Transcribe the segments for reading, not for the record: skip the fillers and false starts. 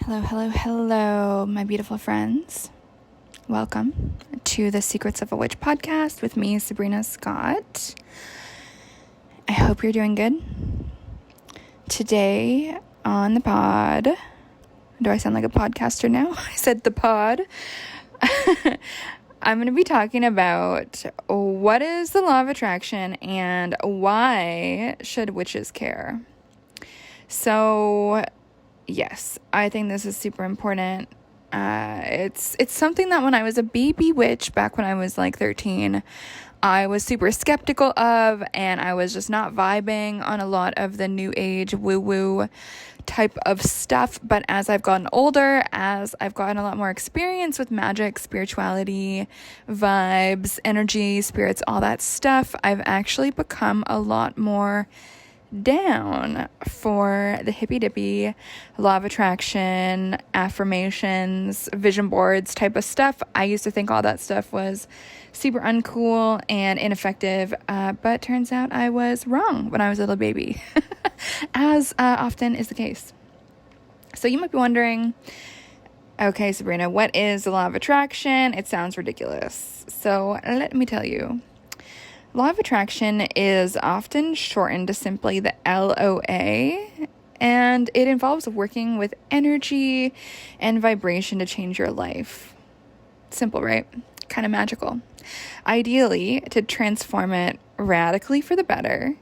Hello, hello, hello, my beautiful friends. Welcome to the Secrets of a Witch podcast with me, Sabrina Scott. I hope you're doing good. Today on the pod, do I sound like a podcaster now? I said the pod. I'm going to be talking about what is the law of attraction and why should witches care. So, yes, I think this is super important. It's something that when I was a baby witch, back when I was like 13, I was super skeptical of, and I was just not vibing on a lot of the new age woo-woo type of stuff. But as I've gotten older, as I've gotten a lot more experience with magic, spirituality, vibes, energy, spirits, all that stuff, I've actually become a lot more down for the hippy dippy law of attraction, affirmations, vision boards type of stuff. I used to think all that stuff was super uncool and ineffective, but turns out I was wrong when I was a little baby, as often is the case. So you might be wondering, okay, Sabrina, what is the law of attraction? It sounds ridiculous. So let me tell you. Law of attraction is often shortened to simply the LOA, and it involves working with energy and vibration to change your life. Simple, right? Kind of magical. Ideally, to transform it radically for the better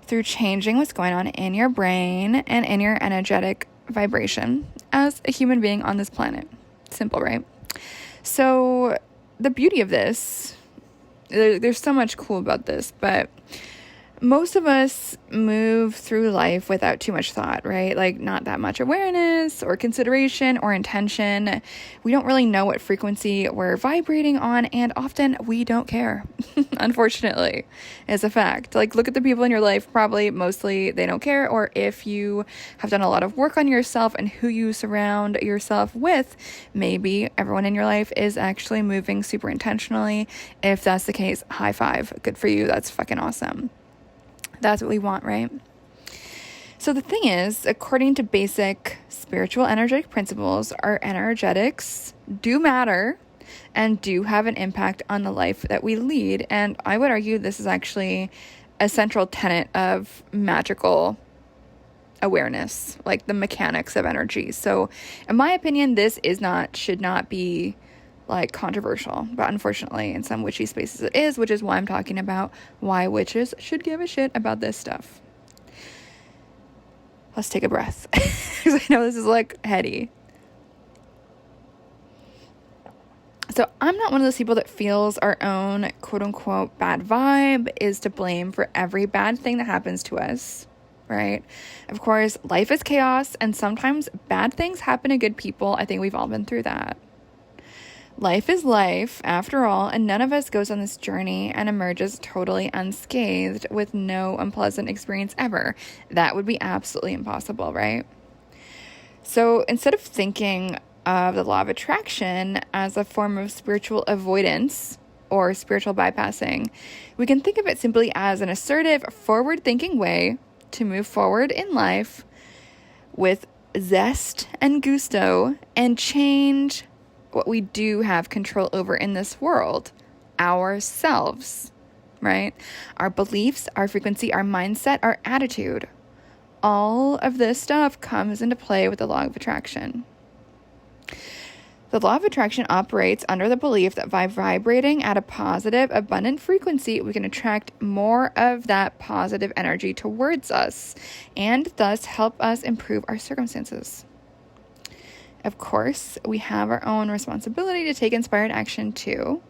through changing what's going on in your brain and in your energetic vibration as a human being on this planet. Simple, right? So the beauty of this, there's so much cool about this, but most of us move through life without too much thought, right? Like not that much awareness or consideration or intention. We don't really know what frequency we're vibrating on, and often we don't care. Unfortunately, is a fact. Like look at the people in your life, probably mostly they don't care, or if you have done a lot of work on yourself and who you surround yourself with, maybe everyone in your life is actually moving super intentionally. If that's the case, high five. Good for you. That's fucking awesome. That's what we want, right? So the thing is, according to basic spiritual energetic principles, our energetics do matter and do have an impact on the life that we lead. And I would argue this is actually a central tenet of magical awareness, like the mechanics of energy. So in my opinion, this should not be like controversial, but unfortunately in some witchy spaces it is, which is why I'm talking about why witches should give a shit about this stuff. Let's take a breath, because I know this is like heady. So I'm not one of those people that feels our own quote unquote bad vibe is to blame for every bad thing that happens to us, right? Of course, life is chaos, and sometimes bad things happen to good people. I think we've all been through that. Life is life, after all, and none of us goes on this journey and emerges totally unscathed with no unpleasant experience ever. That would be absolutely impossible, right? So instead of thinking of the law of attraction as a form of spiritual avoidance or spiritual bypassing, we can think of it simply as an assertive, forward-thinking way to move forward in life with zest and gusto and change what we do have control over in this world, ourselves, right? Our beliefs, our frequency, our mindset, our attitude. All of this stuff comes into play with the law of attraction. The law of attraction operates under the belief that by vibrating at a positive, abundant frequency, we can attract more of that positive energy towards us and thus help us improve our circumstances. Of course, we have our own responsibility to take inspired action too,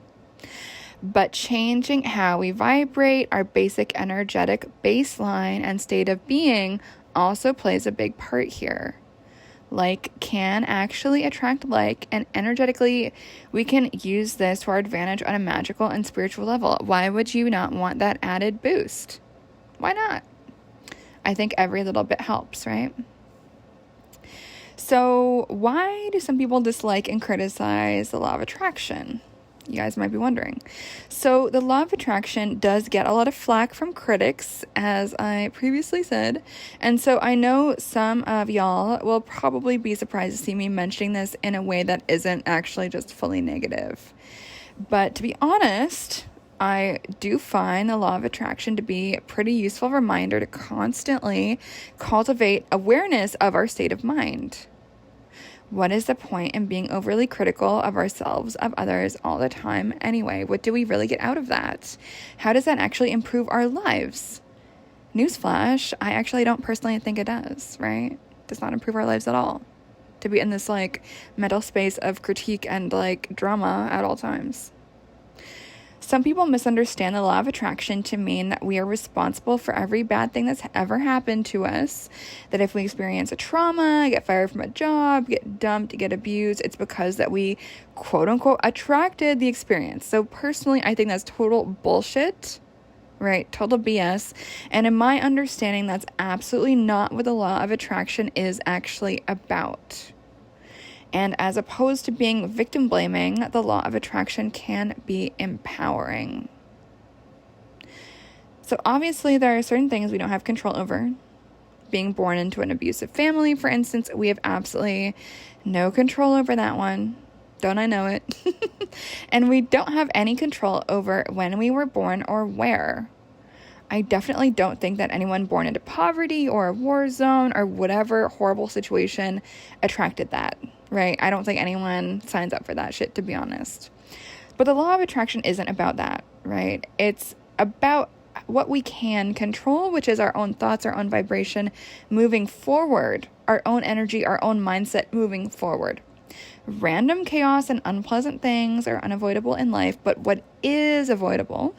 but changing how we vibrate, our basic energetic baseline and state of being also plays a big part here. Like can actually attract like, and energetically, we can use this to our advantage on a magical and spiritual level. Why would you not want that added boost? Why not? I think every little bit helps, right? So why do some people dislike and criticize the law of attraction? You guys might be wondering. So the law of attraction does get a lot of flack from critics, as I previously said. And so I know some of y'all will probably be surprised to see me mentioning this in a way that isn't actually just fully negative. But to be honest, I do find the law of attraction to be a pretty useful reminder to constantly cultivate awareness of our state of mind. What is the point in being overly critical of ourselves, of others all the time anyway? What do we really get out of that? How does that actually improve our lives? Newsflash, I actually don't personally think it does, right? It does not improve our lives at all. To be in this mental space of critique and drama at all times. Some people misunderstand the law of attraction to mean that we are responsible for every bad thing that's ever happened to us. That if we experience a trauma, get fired from a job, get dumped, get abused, it's because that we quote unquote attracted the experience. So personally, I think that's total bullshit, right? Total BS. And in my understanding, that's absolutely not what the law of attraction is actually about. And as opposed to being victim blaming, the law of attraction can be empowering. So obviously there are certain things we don't have control over. Being born into an abusive family, for instance, we have absolutely no control over that one. Don't I know it? And we don't have any control over when we were born or where. I definitely don't think that anyone born into poverty or a war zone or whatever horrible situation attracted that. Right? I don't think anyone signs up for that shit, to be honest. But the law of attraction isn't about that, right? It's about what we can control, which is our own thoughts, our own vibration moving forward, our own energy, our own mindset moving forward. Random chaos and unpleasant things are unavoidable in life, but what is avoidable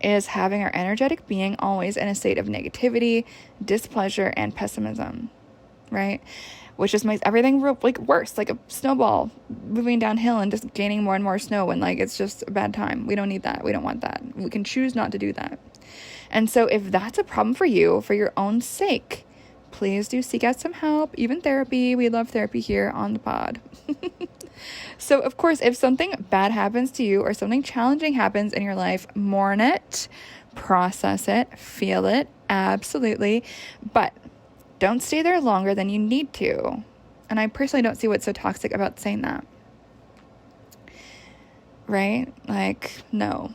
is having our energetic being always in a state of negativity, displeasure, and pessimism, right? Which just makes everything worse, like a snowball moving downhill and just gaining more and more snow, and it's just a bad time. We don't need that. We don't want that. We can choose not to do that. And so if that's a problem for you, for your own sake, please do seek out some help, even therapy. We love therapy here on the pod. So of course, if something bad happens to you or something challenging happens in your life, mourn it, process it, feel it, absolutely. But don't stay there longer than you need to. And I personally don't see what's so toxic about saying that. Right? No.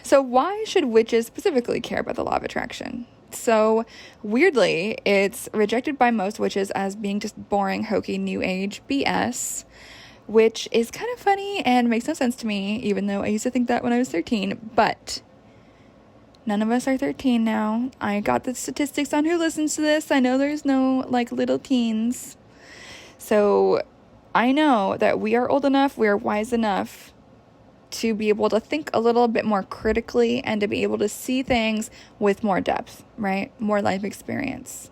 So why should witches specifically care about the law of attraction? So weirdly, it's rejected by most witches as being just boring, hokey, new age BS, which is kind of funny and makes no sense to me, even though I used to think that when I was 13. But none of us are 13 now. I got the statistics on who listens to this. I know there's no little teens. So I know that we are old enough, we are wise enough to be able to think a little bit more critically and to be able to see things with more depth, right? More life experience.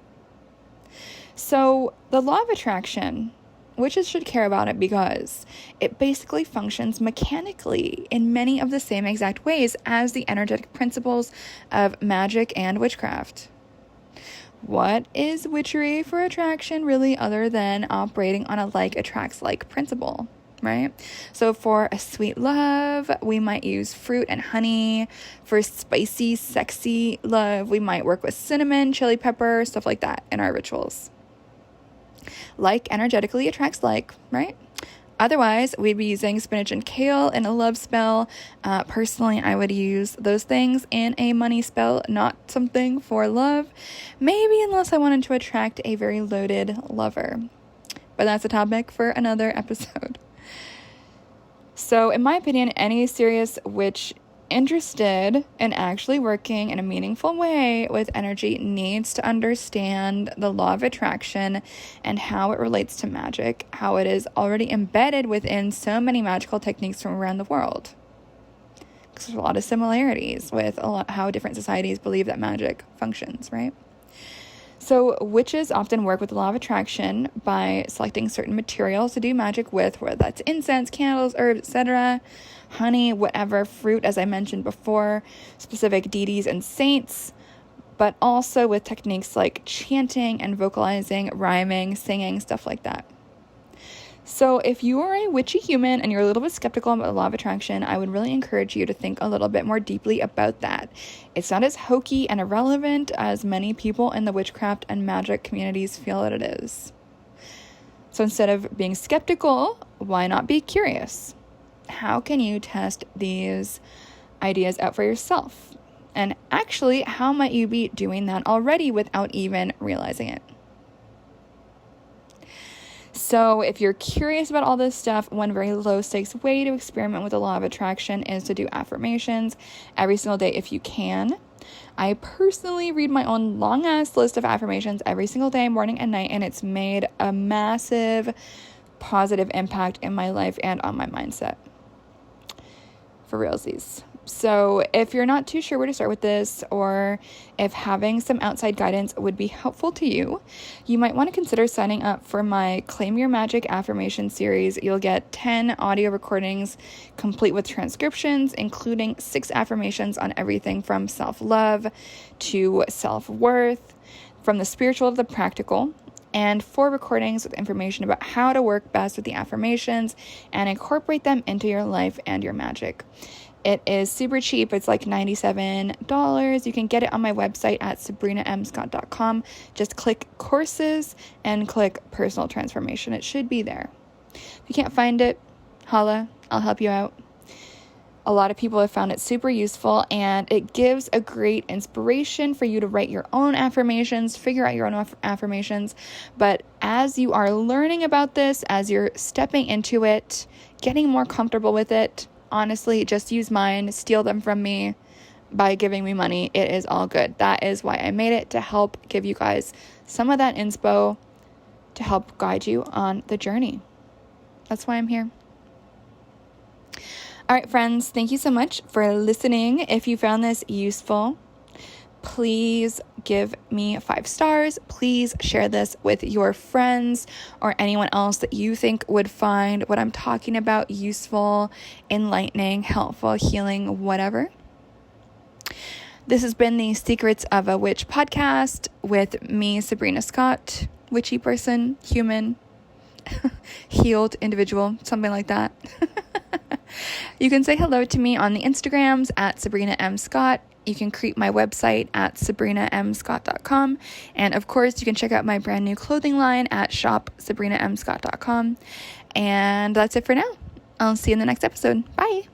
So the law of attraction, witches should care about it because it basically functions mechanically in many of the same exact ways as the energetic principles of magic and witchcraft. What is witchery for attraction really, other than operating on a like attracts like principle, right? So for a sweet love, we might use fruit and honey. For spicy, sexy love, we might work with cinnamon, chili pepper, stuff like that in our rituals. Like energetically attracts like, right? Otherwise, we'd be using spinach and kale in a love spell. Personally, I would use those things in a money spell, not something for love. Maybe unless I wanted to attract a very loaded lover. But that's a topic for another episode. So, in my opinion, any serious witch interested in actually working in a meaningful way with energy needs to understand the law of attraction and how it relates to magic, how it is already embedded within so many magical techniques from around the world. Because there's a lot of similarities with how different societies believe that magic functions, right? So witches often work with the law of attraction by selecting certain materials to do magic with, whether that's incense, candles, herbs, etc., honey, whatever, fruit, as I mentioned before, specific deities and saints, but also with techniques like chanting and vocalizing, rhyming, singing, stuff like that. So if you are a witchy human and you're a little bit skeptical about the law of attraction, I would really encourage you to think a little bit more deeply about that. It's not as hokey and irrelevant as many people in the witchcraft and magic communities feel that it is. So instead of being skeptical, why not be curious? How can you test these ideas out for yourself? And actually, how might you be doing that already without even realizing it? So if you're curious about all this stuff, one very low stakes way to experiment with the law of attraction is to do affirmations every single day if you can. I personally read my own long ass list of affirmations every single day, morning and night, and it's made a massive positive impact in my life and on my mindset. For realsies. So if you're not too sure where to start with this, or if having some outside guidance would be helpful to you, you might want to consider signing up for my Claim Your Magic affirmation series. You'll get 10 audio recordings complete with transcriptions, including 6 affirmations on everything from self-love to self-worth, from the spiritual to the practical, and 4 recordings with information about how to work best with the affirmations and incorporate them into your life and your magic. It is super cheap. It's like $97. You can get it on my website at sabrinamscott.com. Just click courses and click personal transformation. It should be there. If you can't find it, holla, I'll help you out. A lot of people have found it super useful, and it gives a great inspiration for you to write your own affirmations, figure out your own affirmations. But as you are learning about this, as you're stepping into it, getting more comfortable with it, honestly, just use mine, steal them from me by giving me money. It is all good. That is why I made it, to help give you guys some of that inspo to help guide you on the journey. That's why I'm here. All right, friends, thank you so much for listening. If you found this useful, please give me 5 stars. Please share this with your friends or anyone else that you think would find what I'm talking about useful, enlightening, helpful, healing, whatever. This has been the Secrets of a Witch podcast with me, Sabrina Scott, witchy person, human, healed individual, something like that. You can say hello to me on the Instagrams at Sabrina M. Scott. You can creep my website at sabrinamscott.com. And of course, you can check out my brand new clothing line at shopsabrinamscott.com. And that's it for now. I'll see you in the next episode. Bye.